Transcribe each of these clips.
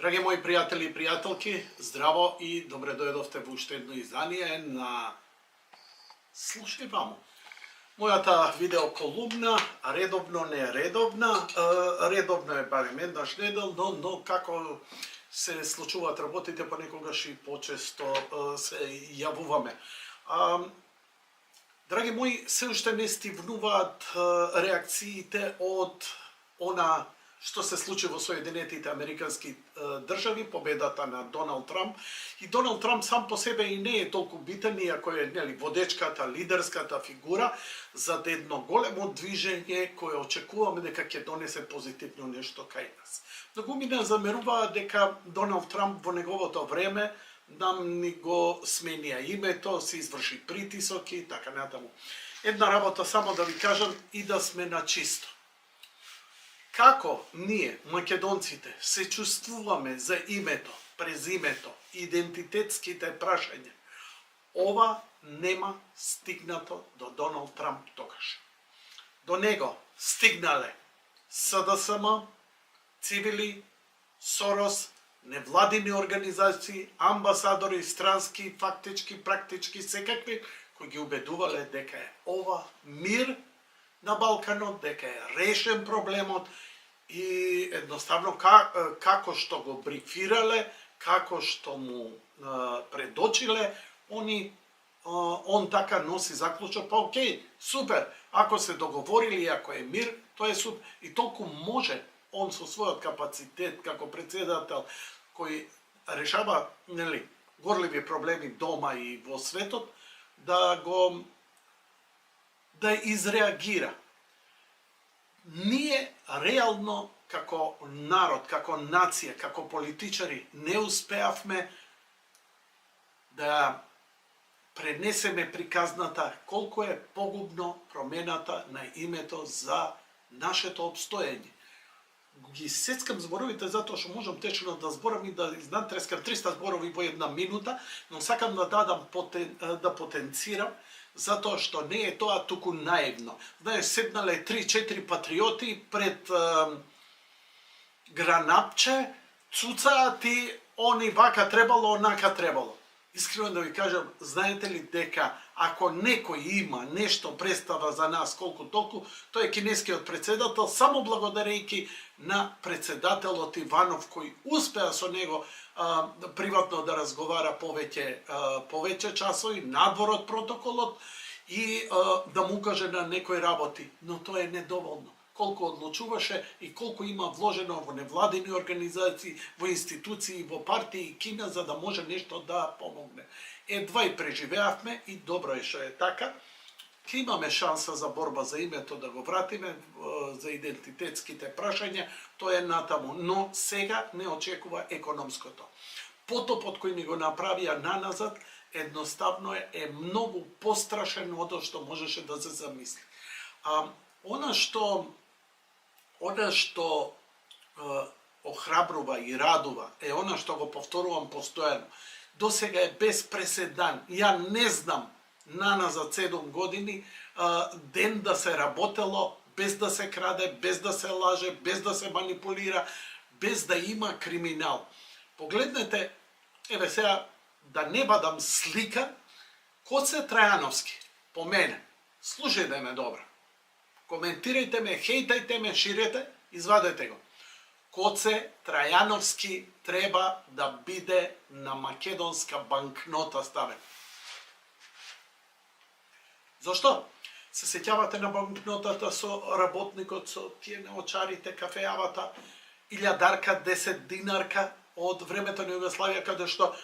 Драги мои пријатели и пријателки, здраво и добре дојдовте во уште едно издание на Слушај вамо. Мојата видеоколумна, редовно не редовна, редовно е барем еднаш неделно, но како се случуваат работите, понекогаш и почесто се јавуваме. Драги мои, се уште не стивнуваат реакциите од она што се случи во Соединетите Американски држави, победата на Доналд Трамп. И Доналд Трамп сам по себе и не е толку битен, иако е водечката, лидерската фигура за едно големо движење кое очекуваме дека ќе донесе позитивно нешто кај нас. Многумина замеруваат дека Доналд Трамп во неговото време нам ни го сменија името, се изврши притисок и така натаму. Една работа само да ви кажам и да сме на чисто. Како ние, македонците, се чувствуваме за името, презимето, идентитетските прашања, ова нема стигнато до Доналд Трамп тогаш. До него стигнале СДСМ, цивили, Сорос, невладини организации, амбасадори, странски, фактички, практички, секакви, кои ги убедувале дека е ова мир на Балканот, дека е решен проблемот и едноставно како што го брифирале, како што му предочиле, он така носи заклучок, па окей, супер, ако се договорили, ако е мир, тоа е супер. И толку може он со својот капацитет како председател кој решава горливи проблеми дома и во светот, да изреагира. Ние реално како народ, како нација, како политичари не успеавме да пренесеме приказната колку е погубно промената на името за нашето обстоење. Ги сецкам зборовите затоа што можам течно да зборам и да изнатрескам 300 зборови во една минута, но сакам да дадам да потенцирам, затоа што не е тоа туку наивно. Знаеш, седнале 3-4 патриоти пред гранапче, цуцаат и они вака требало, онака требало. Искрено да ви кажам, знаете ли дека ако некој има нешто представа за нас колку толку, тој е кинескиот председател, само благодарејќи на председателот Иванов кој успеа со него приватно да разговара повеќе часови надвор од протоколот и да му каже на некои работи, но тоа е недоволно. Колку одлучуваше и колку има вложено во невладини организации, во институции, во партии и Кина за да може нешто да помогне. Едва и преживеавме и добро е што е така. Ке имаме шанса за борба за името да го вратиме, за идентитетските прашања, тоа е натаму, но сега не очекува економското. Потопот кој ни го направија наназад едноставно е многу пострашен од што можеше да се замисли. Она што охрабрува и радува е она што го повторувам постојано. До сега е без преседан. Ја не знам наназад 7 години ден да се работело без да се краде, без да се лаже, без да се манипулира, без да има криминал. Погледнете, еве сега да не бадам слика, Коце Трајановски, по мене, слушајте ме добро. Коментирајте ме, хејтајте ме, ширете, извадете го. Коце Трајановски треба да биде на македонска банкнота ставен. Зошто? Се сеќавате на банкнотата со работникот, со тие наочарите, кафеавата, илјадарка, 10 динарка од времето на Југославија, каде што,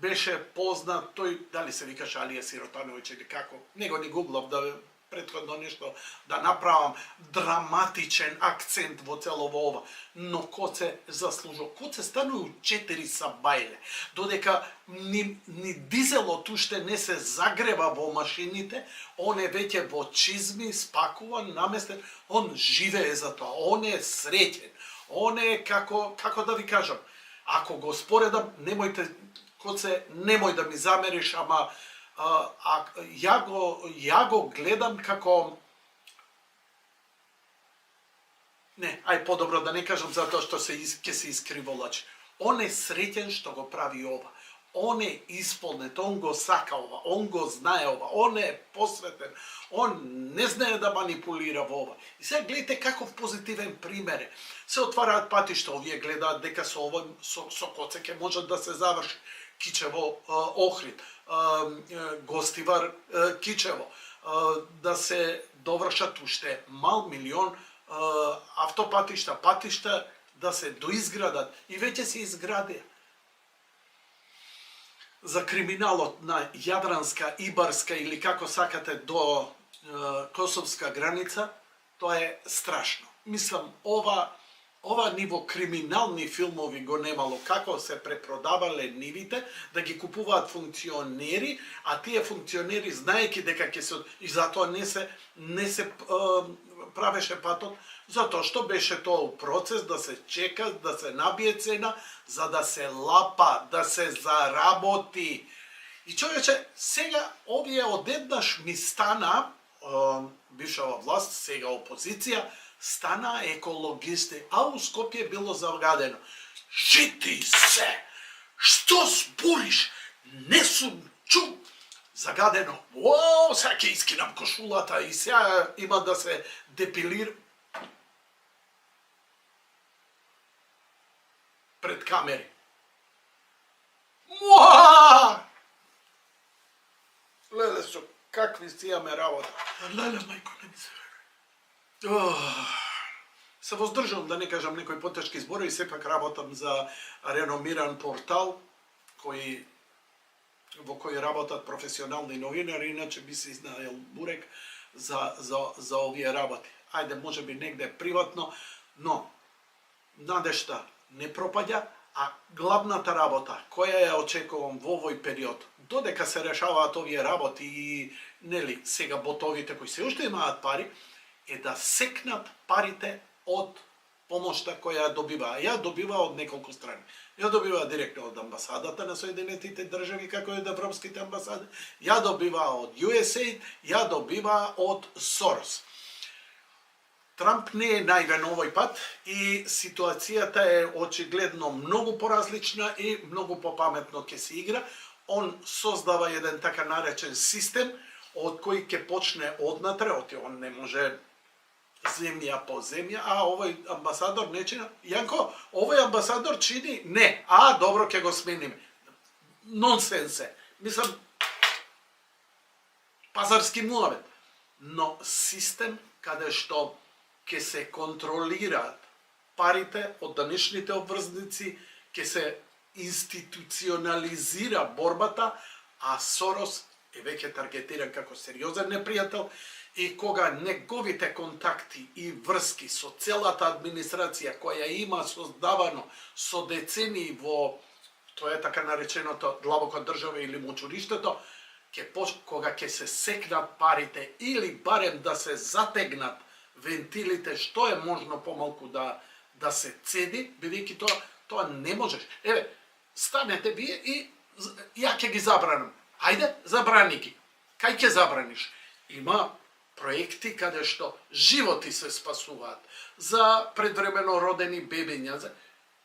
беше познат тој, дали се викаше Алија Сиротановиќ или како, него ни гуглав да претходно нешто да направам драматичен акцент во цело во ова, но Коце заслужува. Коце станува 4 сабајле, додека ни дизелот уште не се загрева во машините, он е веќе во чизми, спакуван, наместен, он живее за тоа, он е среќен, он е како да ви кажам, ако го споредам, Коце, немој да ми замериш, ама ја го гледам како Не, ај подобро да не кажам затоа што ќе се искриволачи. On е среќен што го прави ова. Он е исполнет, он го сака ова, он го знае ова, он е посветен, он не знае да манипулира во ова. И сега гледате каков позитивен пример е. Се отвараат патишта, овие гледаат дека со ова, со коце ќе може да се заврши Кичево Охрид, Гостивар Кичево, да се довршат уште мал милион автопатишта, патишта да се доизградат и веќе се изградија. За криминалот на Јадранска, Ибарска или како сакате до Косовска граница, тоа е страшно. Мислам, ова ниво криминални филмови го немало, како се препродавале нивите, да ги купуваат функционери, а тие функционери знаеки дека ќе се... И затоа не се правеше патот, затоа што беше тоа процес да се чека, да се набие цена, за да се лапа, да се заработи. И човече, сега овие одеднаш ми стана, бившава власт, сега опозиција, стана екологисти, а у Скопје било загадено. Жити се! Што збориш? Не сум чул! Загадено. О, сега ќе искинам кошулата и сега има да се депилира пред камери. Муа! Леле, со какви си имаме работа. Леле, мајко, не ми се верува. Се воздржам да не кажам некои потешки збори и сепак работам за реномиран портал во кој работат професионални новинари, иначе би се изнаел бурек за овие работи. Ајде, може би негде приватно, но надежта не пропаѓа, а главната работа, која ја очекувам во овој период, додека се решаваат овие работи и, нели, сега ботовите кои се уште имаат пари, е да секнат парите од помошта која ја добива. Ја добива од неколку страни. Ја добива директно од амбасадата на Соединетите држави, како и од европските амбасади. Ја добива од USAID, ја добива од Сорос. Трамп не е наивен овој пат и ситуацијата е очигледно многу поразлична и многу попаметно ќе се игра. Он создава еден така наречен систем од кој ќе почне однатре, он не може земја по земја, а овој амбасадор не чини. Јанко, овој амбасадор чини не, добро ќе го смениме. Нонсенсе. Мислам, пазарски муавет. Но систем каде што ќе се контролираат парите од данешните обврзници, ќе се институционализира борбата, а Сорос е веќе таргетиран како сериозен непријател и кога неговите контакти и врски со целата администрација која има создавано со децении во, тоа е така нареченото длабока држава или мочуриштето, кога ќе се секнат парите или барем да се затегнат вентилите, што е можно помалку да се цеди, бидејќи тоа не можеш. Еве, станете вие и ја ќе ги забранам. Ајде, забрани ги. Кај ќе забраниш? Има проекти каде што животи се спасуваат за предвремено родени бебиња.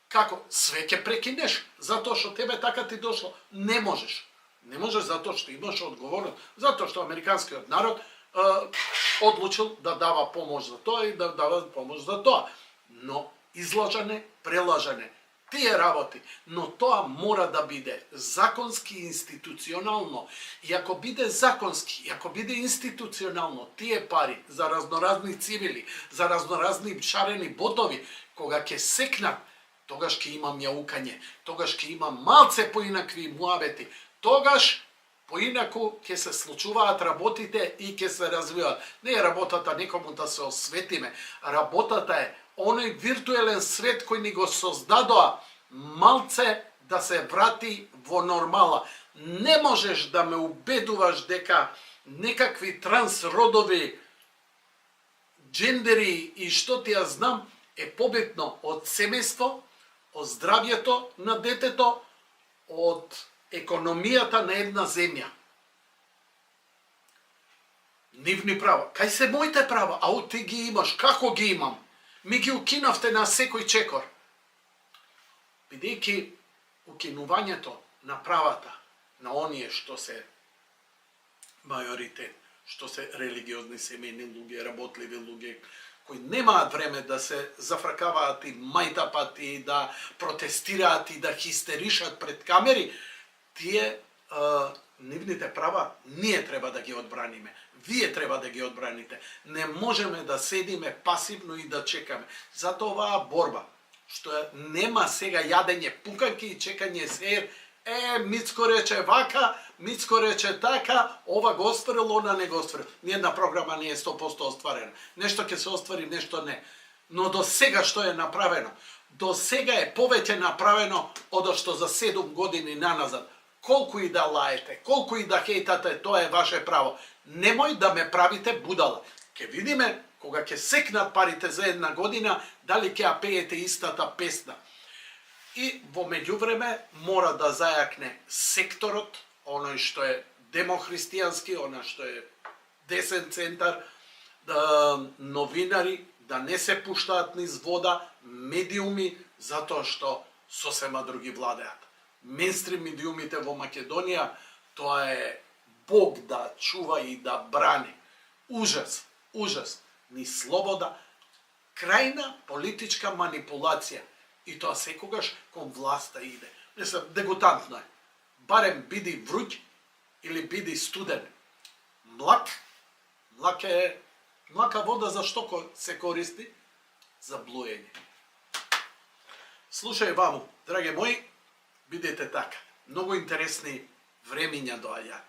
Како? Све ќе прекинеш, затоа што тебе така ти дошло. Не можеш. Не можеш затоа што имаш одговорност, затоа што американскиот народ одлучил да дава помош за тоа и да дава помош за тоа. Но излажане, прелажане, тие работи, но тоа мора да биде законски и институционално. И ако биде законски, и ако биде институционално, тие пари за разноразни цивили, за разноразни шарени ботови, кога ќе секнат, тогаш ќе има мјаукање, тогаш ќе има малце поинакви муабети, тогаш поинаку ќе се случуваат работите и ќе се развиваат. Не е работата некому да се осветиме, работата е оној виртуелен свет кој ни го создадоа малце да се врати во нормала. Не можеш да ме убедуваш дека некакви трансродови джендери и што ти ја знам е побитно од семејство, од здравјето на детето, од економијата на една земја. Нивни права. Кај се моите права? Ау ти ги имаш. Како ги имам? Ми ги укинавте на секој чекор. бидејќи укинувањето на правата на оние што се мајоритет, што се религиозни семејни луѓе, работливи луѓе, кои немаат време да се зафракаваат и мајтапат и да протестираат и да хистеришат пред камери, тие нивните права ние треба да ги одбраниме. Вие треба да ги одбраните. Не можеме да седиме пасивно и да чекаме. Затоа оваа борба, што нема сега јадење пуканки и чекање сеир, Мицко рече вака, Мицко рече така, ова го остварил, она не го остварил. Ниједна програма не е 100% остварена. Нешто ќе се оствари, нешто не. Но до сега што е направено? До сега е повеќе направено од што за 7 години наназад. Колку и да лаете, колку и да хейтате, тоа е ваше право. Немој да ме правите будала. Ке видиме, кога ќе секнат парите за една година, дали ќе ја пеете истата песна. И во меѓувреме мора да зајакне секторот, оној што е демохристијански, оној што е десен центар, новинари, да не се пуштаат низ вода, медиуми, затоа што сосема други владеат. Мейнстрим медиумите во Македонија, тоа е Бог да чува и да брани. Ужас, ужас, ни слобода, крајна политичка манипулација. И тоа секогаш кон власта иде. Мислам, дегутантно е. Барем биди вруќ или биди студен. Млака вода за што се користи? За блуење. Слушај ваму, драги мои, бидете така. Многу интересни времиња доаѓаат.